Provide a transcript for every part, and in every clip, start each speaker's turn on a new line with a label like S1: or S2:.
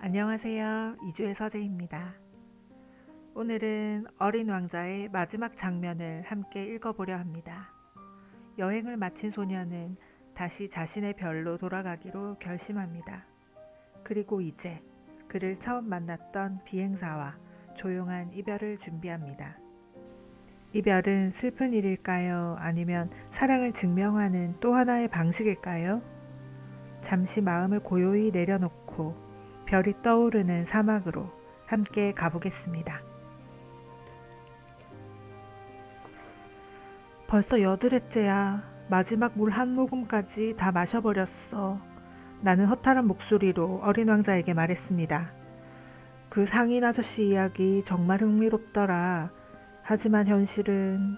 S1: 안녕하세요. 이주의 서재입니다. 오늘은 어린 왕자의 마지막 장면을 함께 읽어보려 합니다. 여행을 마친 소녀는 다시 자신의 별로 돌아가기로 결심합니다. 그리고 이제 그를 처음 만났던 비행사와 조용한 이별을 준비합니다. 이별은 슬픈 일일까요? 아니면 사랑을 증명하는 또 하나의 방식일까요? 잠시 마음을 고요히 내려놓고 별이 떠오르는 사막으로 함께 가보겠습니다. 벌써 8회째야. 마지막 물 한 모금까지 다 마셔버렸어. 나는 허탈한 목소리로 어린 왕자에게 말했습니다. 그 상인 아저씨 이야기 정말 흥미롭더라. 하지만 현실은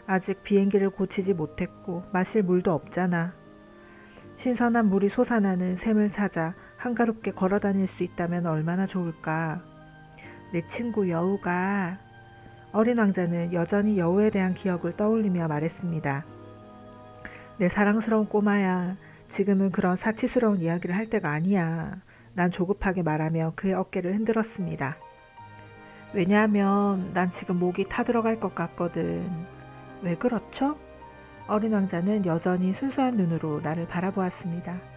S1: 아직 비행기를 고치지 못했고 마실 물도 없잖아. 신선한 물이 솟아나는 샘을 찾아 한가롭게 걸어 다닐 수 있다면 얼마나 좋을까. 내 친구 여우가. 어린 왕자는 여전히 여우에 대한 기억을 떠올리며 말했습니다. 내 사랑스러운 꼬마야, 지금은 그런 사치스러운 이야기를 할 때가 아니야. 난 조급하게 말하며 그의 어깨를 흔들었습니다. 왜냐하면 난 지금 목이 타들어갈 것 같거든. 왜 그렇죠? 어린 왕자는 여전히 순수한 눈으로 나를 바라보았습니다.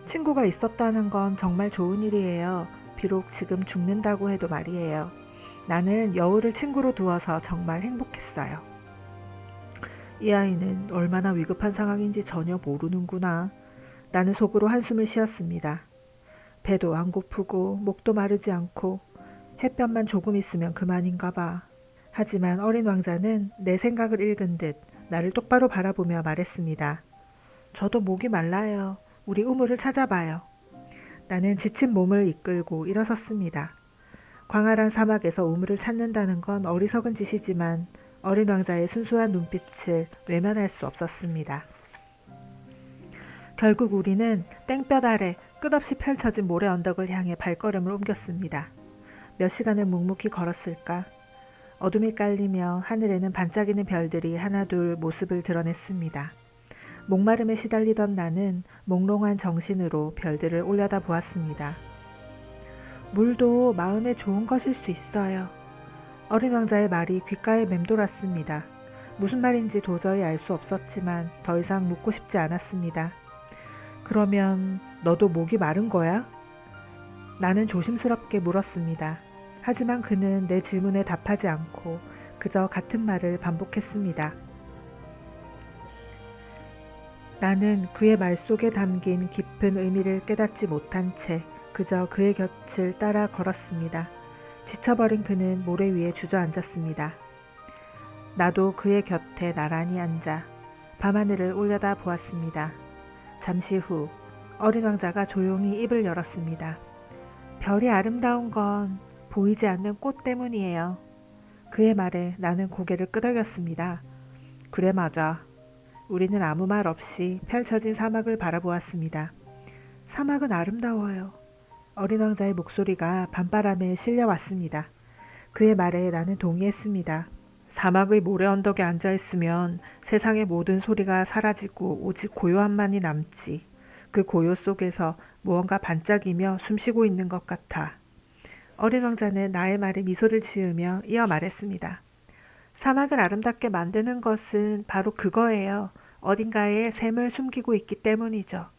S1: 친구가 있었다는 건 정말 좋은 일이에요. 비록 지금 죽는다고 해도 말이에요. 나는 여우를 친구로 두어서 정말 행복했어요. 이 아이는 얼마나 위급한 상황인지 전혀 모르는구나. 나는 속으로 한숨을 쉬었습니다. 배도 안 고프고 목도 마르지 않고 햇볕만 조금 있으면 그만인가 봐. 하지만 어린 왕자는 내 생각을 읽은 듯 나를 똑바로 바라보며 말했습니다. 저도 목이 말라요. 우리 우물을 찾아봐요. 나는 지친 몸을 이끌고 일어섰습니다. 광활한 사막에서 우물을 찾는다는 건 어리석은 짓이지만 어린 왕자의 순수한 눈빛을 외면할 수 없었습니다. 결국 우리는 땡볕 아래 끝없이 펼쳐진 모래 언덕을 향해 발걸음을 옮겼습니다. 몇 시간을 묵묵히 걸었을까? 어둠이 깔리며 하늘에는 반짝이는 별들이 하나둘 모습을 드러냈습니다. 목마름에 시달리던 나는 몽롱한 정신으로 별들을 올려다 보았습니다. 물도 마음에 좋은 것일 수 있어요. 어린 왕자의 말이 귓가에 맴돌았습니다. 무슨 말인지 도저히 알 수 없었지만 더 이상 묻고 싶지 않았습니다. 그러면 너도 목이 마른 거야? 나는 조심스럽게 물었습니다. 하지만 그는 내 질문에 답하지 않고 그저 같은 말을 반복했습니다. 나는 그의 말 속에 담긴 깊은 의미를 깨닫지 못한 채 그저 그의 곁을 따라 걸었습니다. 지쳐버린 그는 모래 위에 주저앉았습니다. 나도 그의 곁에 나란히 앉아 밤하늘을 올려다 보았습니다. 잠시 후 어린 왕자가 조용히 입을 열었습니다. 별이 아름다운 건 보이지 않는 꽃 때문이에요. 그의 말에 나는 고개를 끄덕였습니다. 그래 맞아. 우리는 아무 말 없이 펼쳐진 사막을 바라보았습니다. 사막은 아름다워요. 어린 왕자의 목소리가 밤바람에 실려왔습니다. 그의 말에 나는 동의했습니다. 사막의 모래 언덕에 앉아있으면 세상의 모든 소리가 사라지고 오직 고요함만이 남지. 그 고요 속에서 무언가 반짝이며 숨쉬고 있는 것 같아. 어린 왕자는 나의 말에 미소를 지으며 이어 말했습니다. 사막을 아름답게 만드는 것은 바로 그거예요. 어딘가에 샘을 숨기고 있기 때문이죠.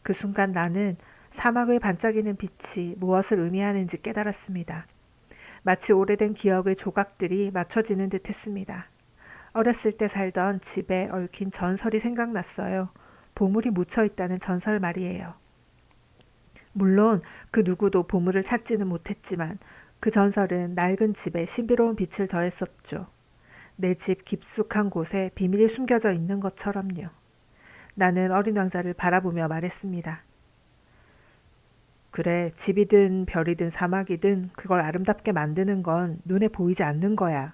S1: 그 순간 나는 사막의 반짝이는 빛이 무엇을 의미하는지 깨달았습니다. 마치 오래된 기억의 조각들이 맞춰지는 듯 했습니다. 어렸을 때 살던 집에 얽힌 전설이 생각났어요. 보물이 묻혀 있다는 전설 말이에요. 물론 그 누구도 보물을 찾지는 못했지만 그 전설은 낡은 집에 신비로운 빛을 더했었죠. 내 집 깊숙한 곳에 비밀이 숨겨져 있는 것처럼요. 나는 어린 왕자를 바라보며 말했습니다. 그래, 집이든 별이든 사막이든 그걸 아름답게 만드는 건 눈에 보이지 않는 거야.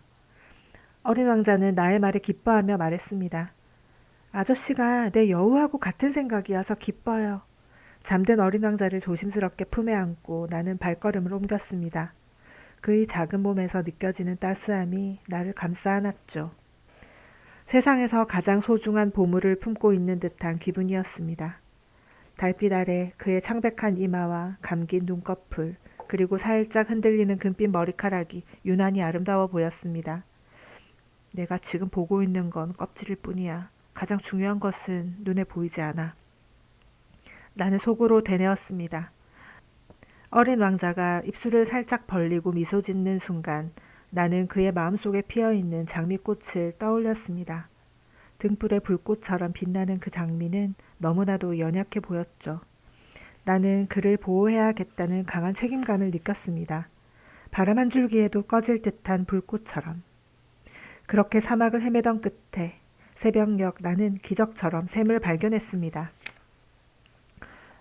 S1: 어린 왕자는 나의 말에 기뻐하며 말했습니다. 아저씨가 내 여우하고 같은 생각이어서 기뻐요. 잠든 어린 왕자를 조심스럽게 품에 안고 나는 발걸음을 옮겼습니다. 그의 작은 몸에서 느껴지는 따스함이 나를 감싸 안았죠. 세상에서 가장 소중한 보물을 품고 있는 듯한 기분이었습니다. 달빛 아래 그의 창백한 이마와 감긴 눈꺼풀, 그리고 살짝 흔들리는 금빛 머리카락이 유난히 아름다워 보였습니다. 내가 지금 보고 있는 건 껍질일 뿐이야. 가장 중요한 것은 눈에 보이지 않아. 나는 속으로 되뇌었습니다. 어린 왕자가 입술을 살짝 벌리고 미소 짓는 순간 나는 그의 마음속에 피어있는 장미꽃을 떠올렸습니다. 등불의 불꽃처럼 빛나는 그 장미는 너무나도 연약해 보였죠. 나는 그를 보호해야겠다는 강한 책임감을 느꼈습니다. 바람 한 줄기에도 꺼질 듯한 불꽃처럼. 그렇게 사막을 헤매던 끝에 새벽녘 나는 기적처럼 샘을 발견했습니다.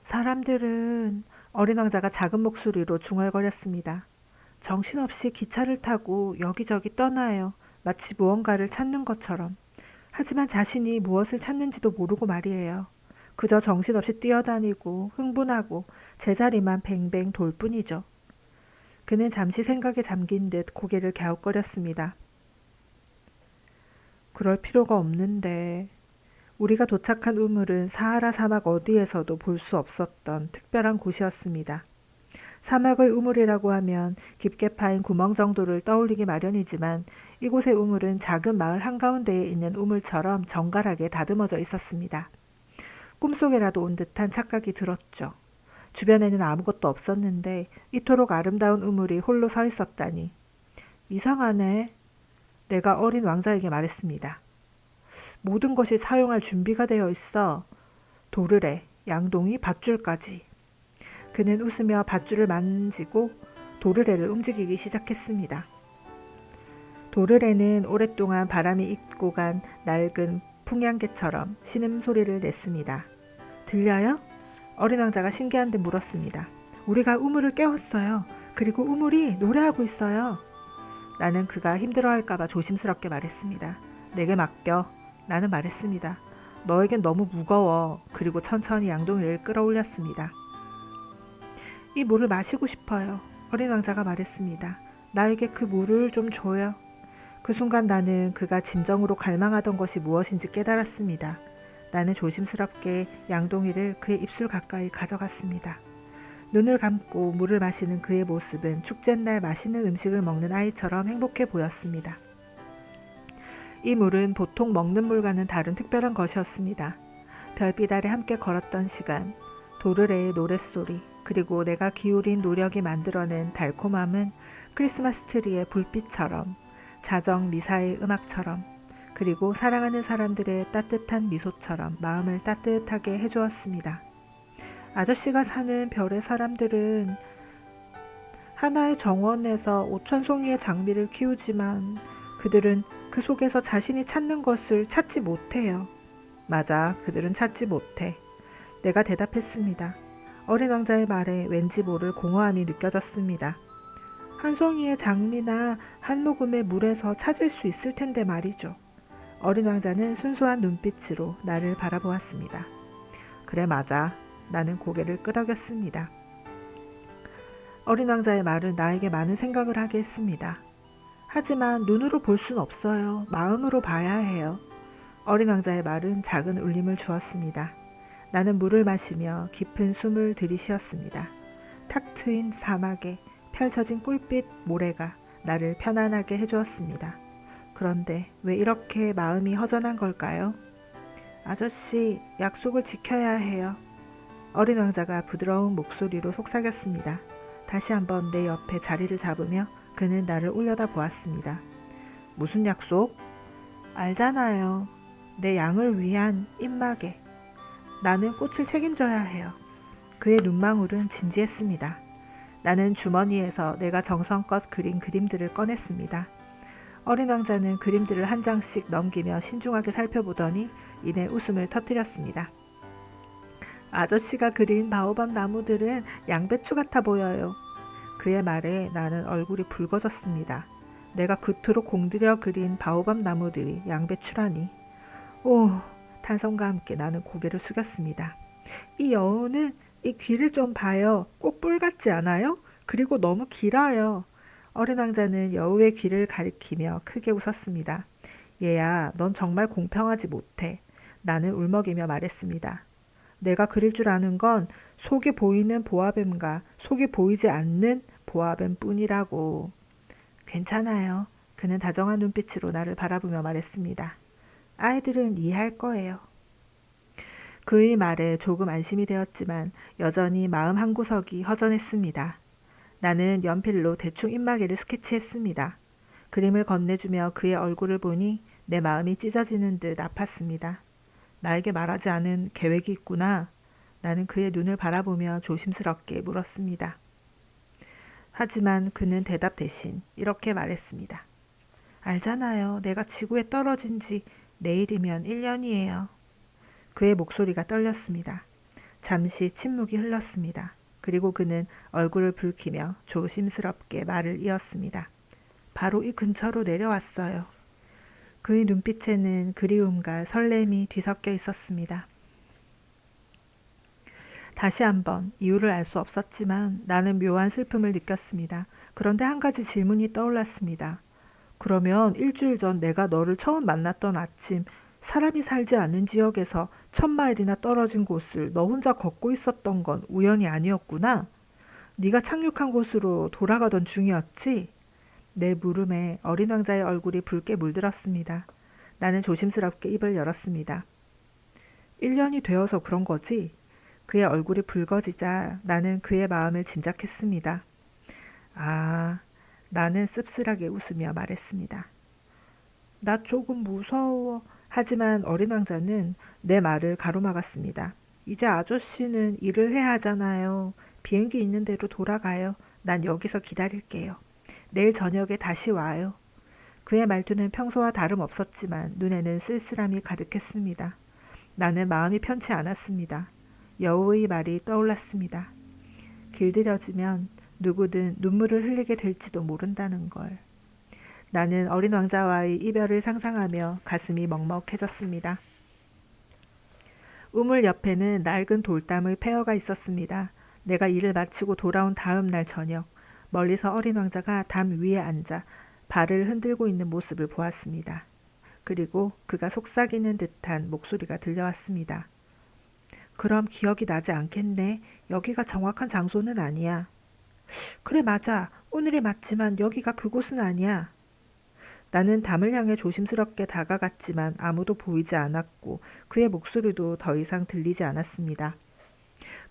S1: 사람들은 어린 왕자가 작은 목소리로 중얼거렸습니다. 정신없이 기차를 타고 여기저기 떠나요. 마치 무언가를 찾는 것처럼. 하지만 자신이 무엇을 찾는지도 모르고 말이에요. 그저 정신없이 뛰어다니고 흥분하고 제자리만 뱅뱅 돌 뿐이죠. 그는 잠시 생각에 잠긴 듯 고개를 갸웃거렸습니다. 그럴 필요가 없는데. 우리가 도착한 우물은 사하라 사막 어디에서도 볼 수 없었던 특별한 곳이었습니다. 사막의 우물이라고 하면 깊게 파인 구멍 정도를 떠올리기 마련이지만 이곳의 우물은 작은 마을 한가운데에 있는 우물처럼 정갈하게 다듬어져 있었습니다. 꿈속에라도 온 듯한 착각이 들었죠. 주변에는 아무것도 없었는데 이토록 아름다운 우물이 홀로 서 있었다니. 이상하네. 내가 어린 왕자에게 말했습니다. 모든 것이 사용할 준비가 되어 있어. 도르래, 양동이, 밧줄까지. 그는 웃으며 밧줄을 만지고 도르래를 움직이기 시작했습니다. 도르래는 오랫동안 바람이 잇고 간 낡은 풍향개처럼 신음소리를 냈습니다. 들려요? 어린 왕자가 신기한 듯 물었습니다. 우리가 우물을 깨웠어요. 그리고 우물이 노래하고 있어요. 나는 그가 힘들어할까봐 조심스럽게 말했습니다. 내게 맡겨. 나는 말했습니다. 너에겐 너무 무거워. 그리고 천천히 양동이를 끌어올렸습니다. 이 물을 마시고 싶어요. 어린 왕자가 말했습니다. 나에게 그 물을 좀 줘요. 그 순간 나는 그가 진정으로 갈망하던 것이 무엇인지 깨달았습니다. 나는 조심스럽게 양동이를 그의 입술 가까이 가져갔습니다. 눈을 감고 물을 마시는 그의 모습은 축제날 맛있는 음식을 먹는 아이처럼 행복해 보였습니다. 이 물은 보통 먹는 물과는 다른 특별한 것이었습니다. 별빛 아래 함께 걸었던 시간, 도르래의 노랫소리, 그리고 내가 기울인 노력이 만들어낸 달콤함은 크리스마스 트리의 불빛처럼, 자정 미사의 음악처럼, 그리고 사랑하는 사람들의 따뜻한 미소처럼 마음을 따뜻하게 해주었습니다. 아저씨가 사는 별의 사람들은 하나의 정원에서 5,000송이의 장미를 키우지만 그들은 그 속에서 자신이 찾는 것을 찾지 못해요. 맞아, 그들은 찾지 못해. 내가 대답했습니다. 어린 왕자의 말에 왠지 모를 공허함이 느껴졌습니다. 한 송이의 장미나 한 모금의 물에서 찾을 수 있을 텐데 말이죠. 어린 왕자는 순수한 눈빛으로 나를 바라보았습니다. 그래, 맞아. 나는 고개를 끄덕였습니다. 어린 왕자의 말은 나에게 많은 생각을 하게 했습니다. 하지만 눈으로 볼 순 없어요. 마음으로 봐야 해요. 어린 왕자의 말은 작은 울림을 주었습니다. 나는 물을 마시며 깊은 숨을 들이쉬었습니다. 탁 트인 사막에 펼쳐진 꿀빛 모래가 나를 편안하게 해주었습니다. 그런데 왜 이렇게 마음이 허전한 걸까요? 아저씨, 약속을 지켜야 해요. 어린 왕자가 부드러운 목소리로 속삭였습니다. 다시 한번 내 옆에 자리를 잡으며 그는 나를 올려다 보았습니다. 무슨 약속? 알잖아요. 내 양을 위한 입마개. 나는 꽃을 책임져야 해요. 그의 눈망울은 진지했습니다. 나는 주머니에서 내가 정성껏 그린 그림들을 꺼냈습니다. 어린 왕자는 그림들을 한 장씩 넘기며 신중하게 살펴보더니 이내 웃음을 터뜨렸습니다. 아저씨가 그린 바오밥 나무들은 양배추 같아 보여요. 그의 말에 나는 얼굴이 붉어졌습니다. 내가 그토록 공들여 그린 바오밥 나무들이 양배추라니. 오, 탄성과 함께 나는 고개를 숙였습니다. 이 여우는 이 귀를 좀 봐요. 꼭 뿔 같지 않아요? 그리고 너무 길어요. 어린 왕자는 여우의 귀를 가리키며 크게 웃었습니다. 얘야, 넌 정말 공평하지 못해. 나는 울먹이며 말했습니다. 내가 그릴 줄 아는 건 속이 보이는 보아뱀과 속이 보이지 않는 보아뱀 뿐이라고. 괜찮아요. 그는 다정한 눈빛으로 나를 바라보며 말했습니다. 아이들은 이해할 거예요. 그의 말에 조금 안심이 되었지만 여전히 마음 한구석이 허전했습니다. 나는 연필로 대충 입마개를 스케치했습니다. 그림을 건네주며 그의 얼굴을 보니 내 마음이 찢어지는 듯 아팠습니다. 나에게 말하지 않은 계획이 있구나. 나는 그의 눈을 바라보며 조심스럽게 물었습니다. 하지만 그는 대답 대신 이렇게 말했습니다. 알잖아요. 내가 지구에 떨어진 지 내일이면 1년이에요. 그의 목소리가 떨렸습니다. 잠시 침묵이 흘렀습니다. 그리고 그는 얼굴을 붉히며 조심스럽게 말을 이었습니다. 바로 이 근처로 내려왔어요. 그의 눈빛에는 그리움과 설렘이 뒤섞여 있었습니다. 다시 한번 이유를 알 수 없었지만 나는 묘한 슬픔을 느꼈습니다. 그런데 한 가지 질문이 떠올랐습니다. 그러면 일주일 전 내가 너를 처음 만났던 아침, 사람이 살지 않는 지역에서 1000마일이나 떨어진 곳을 너 혼자 걷고 있었던 건 우연이 아니었구나. 네가 착륙한 곳으로 돌아가던 중이었지? 내 물음에 어린 왕자의 얼굴이 붉게 물들었습니다. 나는 조심스럽게 입을 열었습니다. 1년이 되어서 그런 거지? 그의 얼굴이 붉어지자 나는 그의 마음을 짐작했습니다. 아, 나는 씁쓸하게 웃으며 말했습니다. 나 조금 무서워. 하지만 어린 왕자는 내 말을 가로막았습니다. 이제 아저씨는 일을 해야 하잖아요. 비행기 있는 대로 돌아가요. 난 여기서 기다릴게요. 내일 저녁에 다시 와요. 그의 말투는 평소와 다름없었지만 눈에는 쓸쓸함이 가득했습니다. 나는 마음이 편치 않았습니다. 여우의 말이 떠올랐습니다. 길들여지면 누구든 눈물을 흘리게 될지도 모른다는 걸. 나는 어린 왕자와의 이별을 상상하며 가슴이 먹먹해졌습니다. 우물 옆에는 낡은 돌담의 폐허가 있었습니다. 내가 일을 마치고 돌아온 다음 날 저녁, 멀리서 어린 왕자가 담 위에 앉아 발을 흔들고 있는 모습을 보았습니다. 그리고 그가 속삭이는 듯한 목소리가 들려왔습니다. 그럼 기억이 나지 않겠네. 여기가 정확한 장소는 아니야. 그래 맞아. 오늘이 맞지만 여기가 그곳은 아니야. 나는 담을 향해 조심스럽게 다가갔지만 아무도 보이지 않았고 그의 목소리도 더 이상 들리지 않았습니다.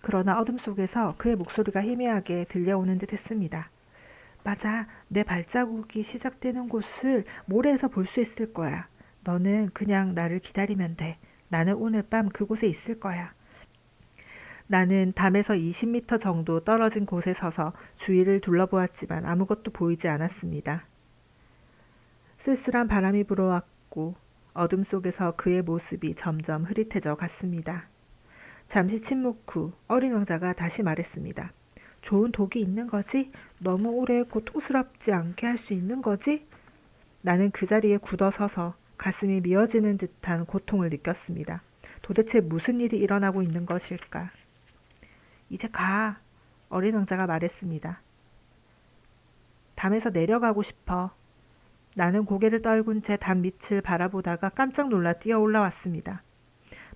S1: 그러나 어둠 속에서 그의 목소리가 희미하게 들려오는 듯 했습니다. 맞아. 내 발자국이 시작되는 곳을 모래에서 볼 수 있을 거야. 너는 그냥 나를 기다리면 돼. 나는 오늘 밤 그곳에 있을 거야. 나는 담에서 20m 정도 떨어진 곳에 서서 주위를 둘러보았지만 아무것도 보이지 않았습니다. 쓸쓸한 바람이 불어왔고 어둠 속에서 그의 모습이 점점 흐릿해져 갔습니다. 잠시 침묵 후 어린 왕자가 다시 말했습니다. 좋은 독이 있는 거지? 너무 오래 고통스럽지 않게 할 수 있는 거지? 나는 그 자리에 굳어서서 가슴이 미어지는 듯한 고통을 느꼈습니다. 도대체 무슨 일이 일어나고 있는 것일까? 이제 가. 어린 왕자가 말했습니다. 담에서 내려가고 싶어. 나는 고개를 떨군 채 담 밑을 바라보다가 깜짝 놀라 뛰어 올라왔습니다.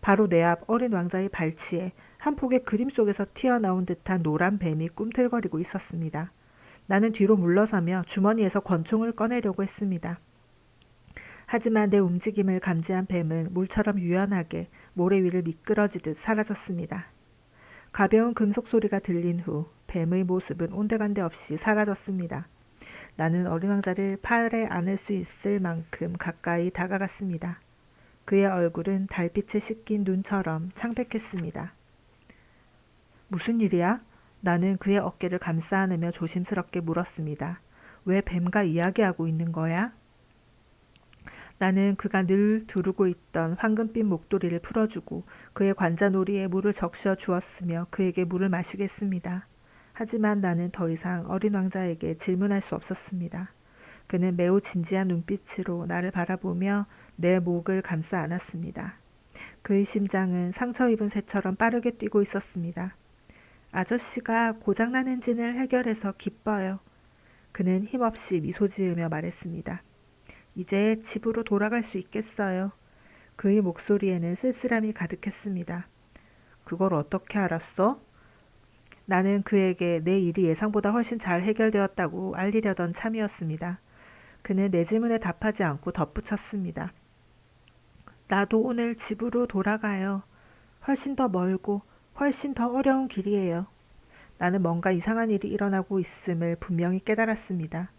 S1: 바로 내 앞 어린 왕자의 발치에 한 폭의 그림 속에서 튀어나온 듯한 노란 뱀이 꿈틀거리고 있었습니다. 나는 뒤로 물러서며 주머니에서 권총을 꺼내려고 했습니다. 하지만 내 움직임을 감지한 뱀은 물처럼 유연하게 모래 위를 미끄러지듯 사라졌습니다. 가벼운 금속 소리가 들린 후 뱀의 모습은 온데간데 없이 사라졌습니다. 나는 어린 왕자를 팔에 안을 수 있을 만큼 가까이 다가갔습니다. 그의 얼굴은 달빛에 씻긴 눈처럼 창백했습니다. 무슨 일이야? 나는 그의 어깨를 감싸 안으며 조심스럽게 물었습니다. 왜 뱀과 이야기하고 있는 거야? 나는 그가 늘 두르고 있던 황금빛 목도리를 풀어주고 그의 관자놀이에 물을 적셔 주었으며 그에게 물을 마시겠습니다. 하지만 나는 더 이상 어린 왕자에게 질문할 수 없었습니다. 그는 매우 진지한 눈빛으로 나를 바라보며 내 목을 감싸 안았습니다. 그의 심장은 상처 입은 새처럼 빠르게 뛰고 있었습니다. 아저씨가 고장난 엔진을 해결해서 기뻐요. 그는 힘없이 미소 지으며 말했습니다. 이제 집으로 돌아갈 수 있겠어요. 그의 목소리에는 쓸쓸함이 가득했습니다. 그걸 어떻게 알았어? 나는 그에게 내 일이 예상보다 훨씬 잘 해결되었다고 알리려던 참이었습니다. 그는 내 질문에 답하지 않고 덧붙였습니다. 나도 오늘 집으로 돌아가요. 훨씬 더 멀고 훨씬 더 어려운 길이에요. 나는 뭔가 이상한 일이 일어나고 있음을 분명히 깨달았습니다.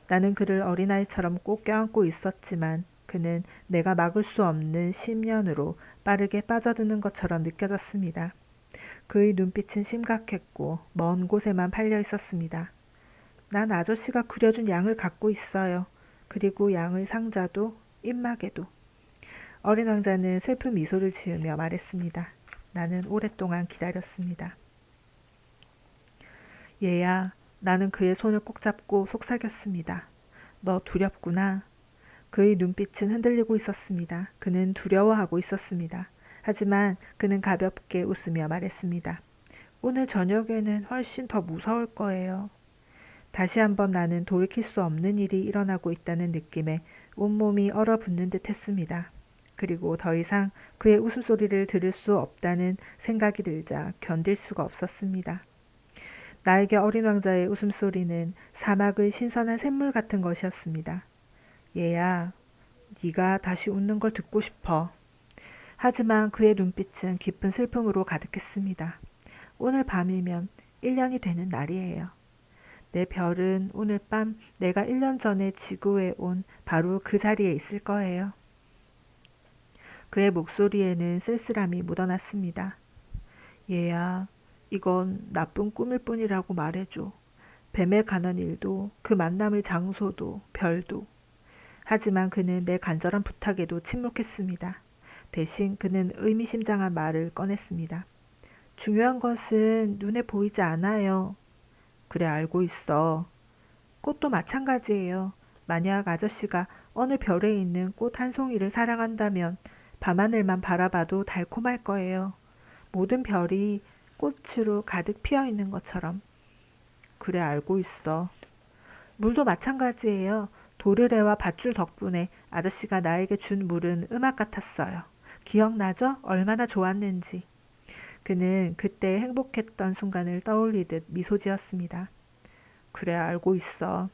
S1: 나는 그를 어린아이처럼 꼭 껴안고 있었지만 그는 내가 막을 수 없는 심연으로 빠르게 빠져드는 것처럼 느껴졌습니다. 그의 눈빛은 심각했고 먼 곳에만 팔려 있었습니다. 난 아저씨가 그려준 양을 갖고 있어요. 그리고 양의 상자도 입마개도. 어린 왕자는 슬픈 미소를 지으며 말했습니다. 나는 오랫동안 기다렸습니다. 얘야, 나는 그의 손을 꼭 잡고 속삭였습니다. 너 두렵구나. 그의 눈빛은 흔들리고 있었습니다. 그는 두려워하고 있었습니다. 하지만 그는 가볍게 웃으며 말했습니다. 오늘 저녁에는 훨씬 더 무서울 거예요. 다시 한번 나는 돌이킬 수 없는 일이 일어나고 있다는 느낌에 온몸이 얼어붙는 듯 했습니다. 그리고 더 이상 그의 웃음소리를 들을 수 없다는 생각이 들자 견딜 수가 없었습니다. 나에게 어린 왕자의 웃음소리는 사막의 신선한 샘물 같은 것이었습니다. 얘야, 네가 다시 웃는 걸 듣고 싶어. 하지만 그의 눈빛은 깊은 슬픔으로 가득했습니다. 오늘 밤이면 1년이 되는 날이에요. 내 별은 오늘 밤 내가 1년 전에 지구에 온 바로 그 자리에 있을 거예요. 그의 목소리에는 쓸쓸함이 묻어났습니다. 얘야, 이건 나쁜 꿈일 뿐이라고 말해줘. 뱀에 관한 일도 그 만남의 장소도 별도. 하지만 그는 내 간절한 부탁에도 침묵했습니다. 대신 그는 의미심장한 말을 꺼냈습니다. 중요한 것은 눈에 보이지 않아요. 그래, 알고 있어. 꽃도 마찬가지예요. 만약 아저씨가 어느 별에 있는 꽃 한 송이를 사랑한다면 밤하늘만 바라봐도 달콤할 거예요. 모든 별이 꽃으로 가득 피어 있는 것처럼. 그래, 알고 있어. 물도 마찬가지예요. 도르래와 밧줄 덕분에 아저씨가 나에게 준 물은 음악 같았어요. 기억나죠? 얼마나 좋았는지. 그는 그때 행복했던 순간을 떠올리듯 미소 지었습니다. 그래, 알고 있어.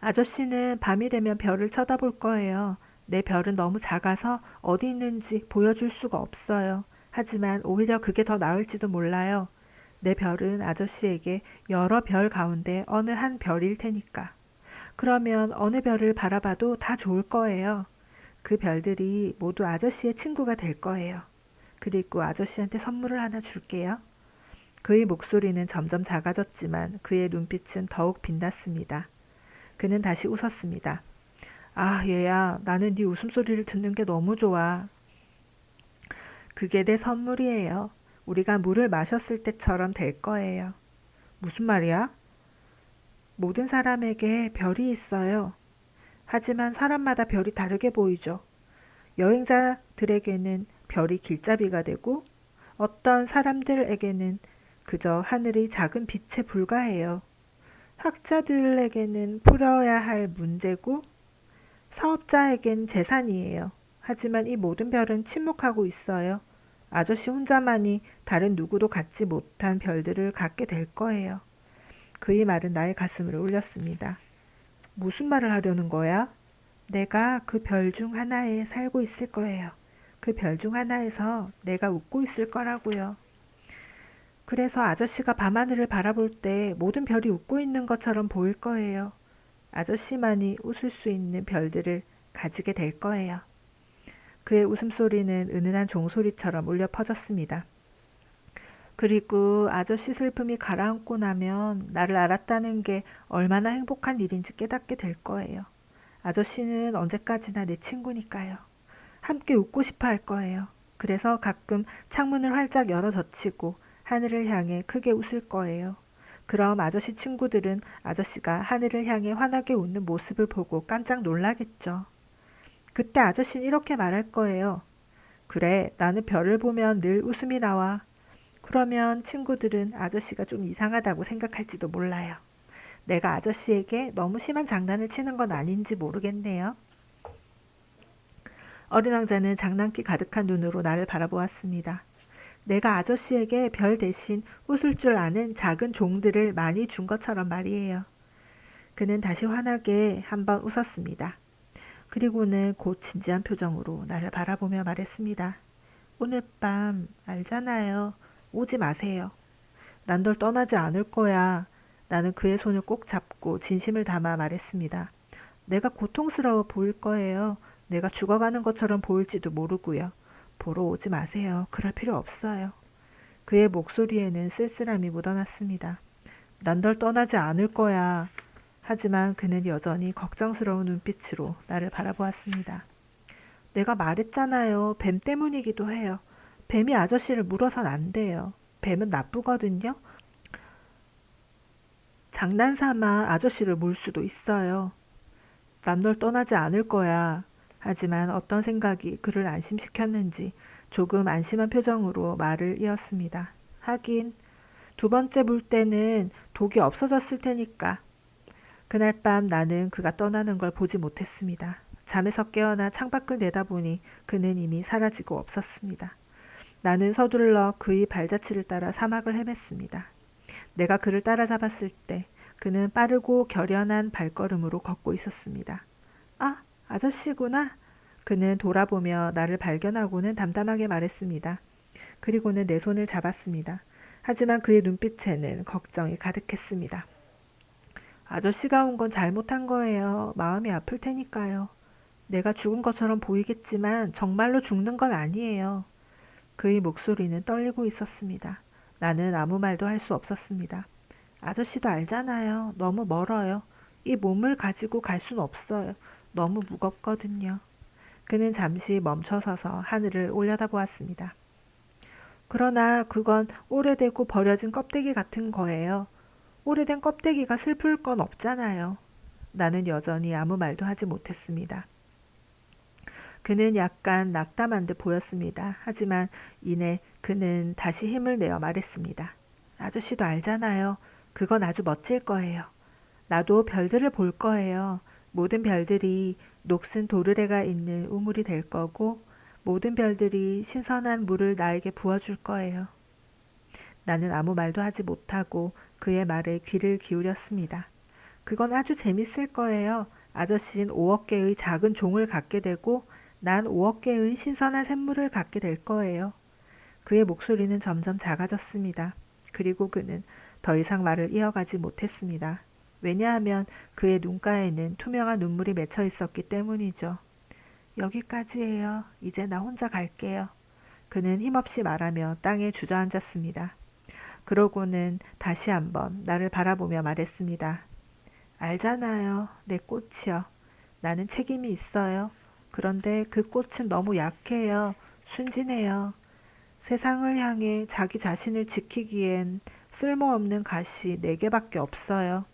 S1: 아저씨는 밤이 되면 별을 쳐다볼 거예요. 내 별은 너무 작아서 어디 있는지 보여줄 수가 없어요. 하지만 오히려 그게 더 나을지도 몰라요. 내 별은 아저씨에게 여러 별 가운데 어느 한 별일 테니까. 그러면 어느 별을 바라봐도 다 좋을 거예요. 그 별들이 모두 아저씨의 친구가 될 거예요. 그리고 아저씨한테 선물을 하나 줄게요. 그의 목소리는 점점 작아졌지만 그의 눈빛은 더욱 빛났습니다. 그는 다시 웃었습니다. 아, 얘야, 나는 네 웃음소리를 듣는 게 너무 좋아. 그게 내 선물이에요. 우리가 물을 마셨을 때처럼 될 거예요. 무슨 말이야? 모든 사람에게 별이 있어요. 하지만 사람마다 별이 다르게 보이죠. 여행자들에게는 별이 길잡이가 되고 어떤 사람들에게는 그저 하늘의 작은 빛에 불과해요. 학자들에게는 풀어야 할 문제고 사업자에겐 재산이에요. 하지만 이 모든 별은 침묵하고 있어요. 아저씨 혼자만이 다른 누구도 갖지 못한 별들을 갖게 될 거예요. 그의 말은 나의 가슴을 울렸습니다. 무슨 말을 하려는 거야? 내가 그 별 중 하나에 살고 있을 거예요. 그 별 중 하나에서 내가 웃고 있을 거라고요. 그래서 아저씨가 밤하늘을 바라볼 때 모든 별이 웃고 있는 것처럼 보일 거예요. 아저씨만이 웃을 수 있는 별들을 가지게 될 거예요. 그의 웃음소리는 은은한 종소리처럼 울려 퍼졌습니다. 그리고 아저씨 슬픔이 가라앉고 나면 나를 알았다는 게 얼마나 행복한 일인지 깨닫게 될 거예요. 아저씨는 언제까지나 내 친구니까요. 함께 웃고 싶어 할 거예요. 그래서 가끔 창문을 활짝 열어 젖히고 하늘을 향해 크게 웃을 거예요. 그럼 아저씨 친구들은 아저씨가 하늘을 향해 환하게 웃는 모습을 보고 깜짝 놀라겠죠. 그때 아저씨는 이렇게 말할 거예요. 그래, 나는 별을 보면 늘 웃음이 나와. 그러면 친구들은 아저씨가 좀 이상하다고 생각할지도 몰라요. 내가 아저씨에게 너무 심한 장난을 치는 건 아닌지 모르겠네요. 어린 왕자는 장난기 가득한 눈으로 나를 바라보았습니다. 내가 아저씨에게 별 대신 웃을 줄 아는 작은 종들을 많이 준 것처럼 말이에요. 그는 다시 환하게 한번 웃었습니다. 그리고는 곧 진지한 표정으로 나를 바라보며 말했습니다. 오늘 밤 알잖아요. 오지 마세요. 난 널 떠나지 않을 거야. 나는 그의 손을 꼭 잡고 진심을 담아 말했습니다. 내가 고통스러워 보일 거예요. 내가 죽어가는 것처럼 보일지도 모르고요. 보러 오지 마세요. 그럴 필요 없어요. 그의 목소리에는 쓸쓸함이 묻어났습니다. 난 널 떠나지 않을 거야. 하지만 그는 여전히 걱정스러운 눈빛으로 나를 바라보았습니다. 내가 말했잖아요. 뱀 때문이기도 해요. 뱀이 아저씨를 물어선 안 돼요. 뱀은 나쁘거든요. 장난삼아 아저씨를 물 수도 있어요. 난 널 떠나지 않을 거야. 하지만 어떤 생각이 그를 안심시켰는지 조금 안심한 표정으로 말을 이었습니다. 하긴 두 번째 물 때는 독이 없어졌을 테니까. 그날 밤 나는 그가 떠나는 걸 보지 못했습니다. 잠에서 깨어나 창밖을 내다보니 그는 이미 사라지고 없었습니다. 나는 서둘러 그의 발자취를 따라 사막을 헤맸습니다. 내가 그를 따라잡았을 때 그는 빠르고 결연한 발걸음으로 걷고 있었습니다. 아, 아저씨구나. 그는 돌아보며 나를 발견하고는 담담하게 말했습니다. 그리고는 내 손을 잡았습니다. 하지만 그의 눈빛에는 걱정이 가득했습니다. 아저씨가 온 건 잘못한 거예요. 마음이 아플 테니까요. 내가 죽은 것처럼 보이겠지만 정말로 죽는 건 아니에요. 그의 목소리는 떨리고 있었습니다. 나는 아무 말도 할 수 없었습니다. 아저씨도 알잖아요. 너무 멀어요. 이 몸을 가지고 갈 순 없어요. 너무 무겁거든요. 그는 잠시 멈춰서서 하늘을 올려다보았습니다. 그러나 그건 오래되고 버려진 껍데기 같은 거예요. 오래된 껍데기가 슬플 건 없잖아요. 나는 여전히 아무 말도 하지 못했습니다. 그는 약간 낙담한 듯 보였습니다. 하지만 이내 그는 다시 힘을 내어 말했습니다. 아저씨도 알잖아요. 그건 아주 멋질 거예요. 나도 별들을 볼 거예요. 모든 별들이 녹슨 도르래가 있는 우물이 될 거고 모든 별들이 신선한 물을 나에게 부어줄 거예요. 나는 아무 말도 하지 못하고 그의 말에 귀를 기울였습니다. 그건 아주 재밌을 거예요. 아저씨는 5억 개의 작은 종을 갖게 되고 난 5억 개의 신선한 샘물을 갖게 될 거예요. 그의 목소리는 점점 작아졌습니다. 그리고 그는 더 이상 말을 이어가지 못했습니다. 왜냐하면 그의 눈가에는 투명한 눈물이 맺혀 있었기 때문이죠. 여기까지예요. 이제 나 혼자 갈게요. 그는 힘없이 말하며 땅에 주저앉았습니다. 그러고는 다시 한번 나를 바라보며 말했습니다. 알잖아요. 내 꽃이요. 나는 책임이 있어요. 그런데 그 꽃은 너무 약해요. 순진해요. 세상을 향해 자기 자신을 지키기엔 쓸모없는 가시 4개밖에 없어요.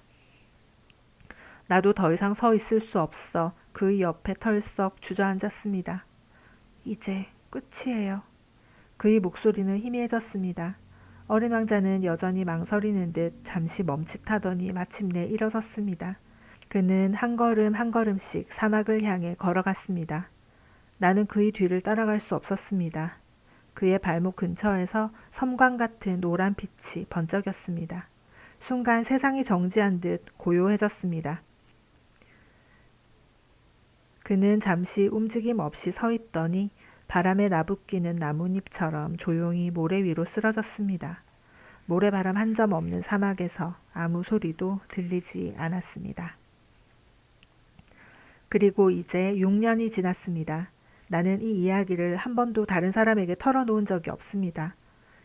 S1: 나도 더 이상 서 있을 수 없어 그의 옆에 털썩 주저앉았습니다. 이제 끝이에요. 그의 목소리는 희미해졌습니다. 어린 왕자는 여전히 망설이는 듯 잠시 멈칫하더니 마침내 일어섰습니다. 그는 한 걸음 한 걸음씩 사막을 향해 걸어갔습니다. 나는 그의 뒤를 따라갈 수 없었습니다. 그의 발목 근처에서 섬광 같은 노란 빛이 번쩍였습니다. 순간 세상이 정지한 듯 고요해졌습니다. 그는 잠시 움직임 없이 서 있더니 바람에 나부끼는 나뭇잎처럼 조용히 모래 위로 쓰러졌습니다. 모래바람 한 점 없는 사막에서 아무 소리도 들리지 않았습니다. 그리고 이제 6년이 지났습니다. 나는 이 이야기를 한 번도 다른 사람에게 털어놓은 적이 없습니다.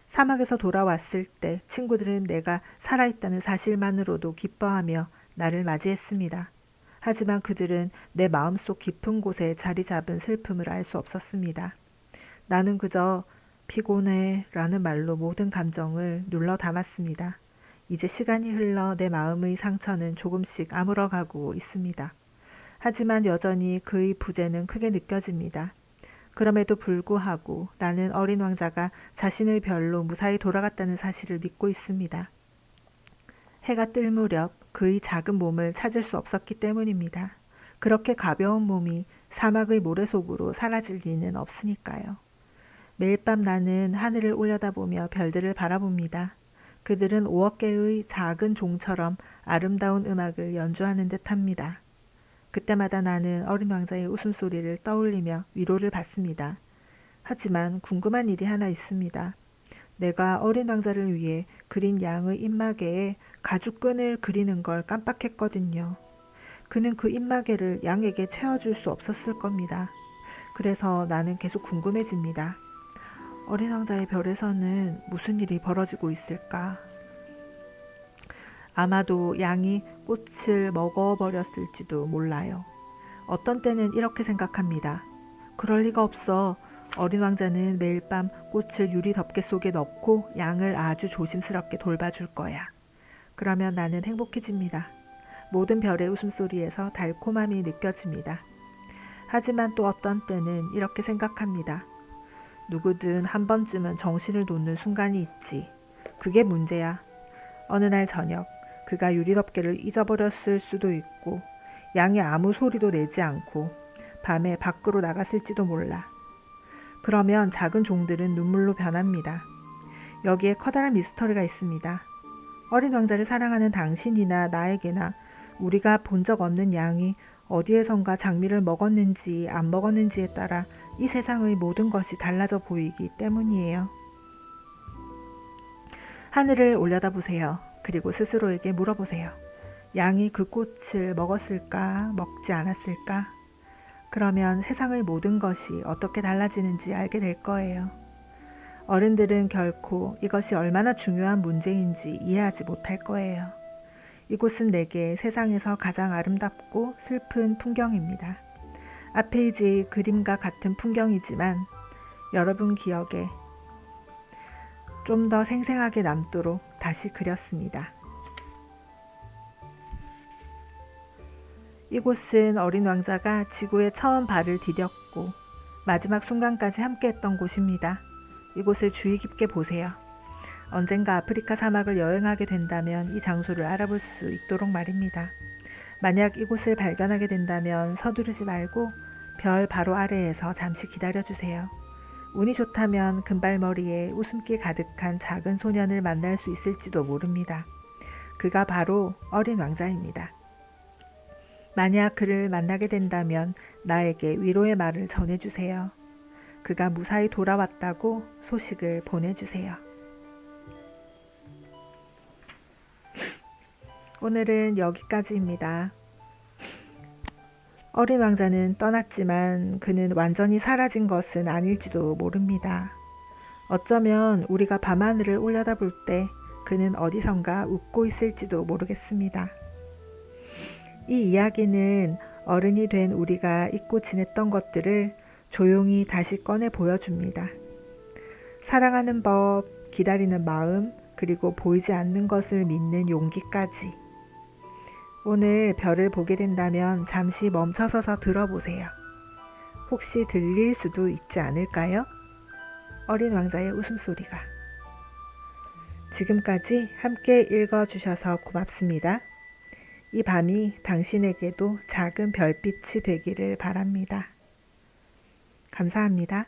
S1: 사막에서 돌아왔을 때 친구들은 내가 살아있다는 사실만으로도 기뻐하며 나를 맞이했습니다. 하지만 그들은 내 마음속 깊은 곳에 자리 잡은 슬픔을 알 수 없었습니다. 나는 그저 피곤해 라는 말로 모든 감정을 눌러 담았습니다. 이제 시간이 흘러 내 마음의 상처는 조금씩 아물어가고 있습니다. 하지만 여전히 그의 부재는 크게 느껴집니다. 그럼에도 불구하고 나는 어린 왕자가 자신의 별로 무사히 돌아갔다는 사실을 믿고 있습니다. 해가 뜰 무렵 그의 작은 몸을 찾을 수 없었기 때문입니다. 그렇게 가벼운 몸이 사막의 모래 속으로 사라질 리는 없으니까요. 매일 밤 나는 하늘을 올려다보며 별들을 바라봅니다. 그들은 5억 개의 작은 종처럼 아름다운 음악을 연주하는 듯합니다. 그때마다 나는 어린 왕자의 웃음소리를 떠올리며 위로를 받습니다. 하지만 궁금한 일이 하나 있습니다. 내가 어린 왕자를 위해 그린 양의 입마개에 가죽끈을 그리는 걸 깜빡했거든요. 그는 그 입마개를 양에게 채워줄 수 없었을 겁니다. 그래서 나는 계속 궁금해집니다. 어린 왕자의 별에서는 무슨 일이 벌어지고 있을까? 아마도 양이 꽃을 먹어버렸을지도 몰라요. 어떤 때는 이렇게 생각합니다. 그럴 리가 없어. 어린 왕자는 매일 밤 꽃을 유리 덮개 속에 넣고 양을 아주 조심스럽게 돌봐줄 거야. 그러면 나는 행복해집니다. 모든 별의 웃음소리에서 달콤함이 느껴집니다. 하지만 또 어떤 때는 이렇게 생각합니다. 누구든 한 번쯤은 정신을 놓는 순간이 있지. 그게 문제야. 어느 날 저녁 그가 유리덮개를 잊어버렸을 수도 있고 양이 아무 소리도 내지 않고 밤에 밖으로 나갔을지도 몰라. 그러면 작은 종들은 눈물로 변합니다. 여기에 커다란 미스터리가 있습니다. 어린 왕자를 사랑하는 당신이나 나에게나 우리가 본 적 없는 양이 어디에선가 장미를 먹었는지 안 먹었는지에 따라 이 세상의 모든 것이 달라져 보이기 때문이에요. 하늘을 올려다보세요. 그리고 스스로에게 물어보세요. 양이 그 꽃을 먹었을까, 먹지 않았을까? 그러면 세상의 모든 것이 어떻게 달라지는지 알게 될 거예요. 어른들은 결코 이것이 얼마나 중요한 문제인지 이해하지 못할 거예요. 이곳은 내게 세상에서 가장 아름답고 슬픈 풍경입니다. 앞 페이지의 그림과 같은 풍경이지만 여러분 기억에 좀 더 생생하게 남도록 다시 그렸습니다. 이곳은 어린 왕자가 지구에 처음 발을 디뎠고 마지막 순간까지 함께했던 곳입니다. 이곳을 주의 깊게 보세요. 언젠가 아프리카 사막을 여행하게 된다면 이 장소를 알아볼 수 있도록 말입니다. 만약 이곳을 발견하게 된다면 서두르지 말고 별 바로 아래에서 잠시 기다려주세요. 운이 좋다면 금발머리에 웃음기 가득한 작은 소년을 만날 수 있을지도 모릅니다. 그가 바로 어린 왕자입니다. 만약 그를 만나게 된다면 나에게 위로의 말을 전해주세요. 그가 무사히 돌아왔다고 소식을 보내주세요. 오늘은 여기까지입니다. 어린 왕자는 떠났지만 그는 완전히 사라진 것은 아닐지도 모릅니다. 어쩌면 우리가 밤하늘을 올려다볼 때 그는 어디선가 웃고 있을지도 모르겠습니다. 이 이야기는 어른이 된 우리가 잊고 지냈던 것들을 조용히 다시 꺼내 보여줍니다. 사랑하는 법, 기다리는 마음, 그리고 보이지 않는 것을 믿는 용기까지. 오늘 별을 보게 된다면 잠시 멈춰서서 들어보세요. 혹시 들릴 수도 있지 않을까요? 어린 왕자의 웃음소리가. 지금까지 함께 읽어주셔서 고맙습니다. 이 밤이 당신에게도 작은 별빛이 되기를 바랍니다. 감사합니다.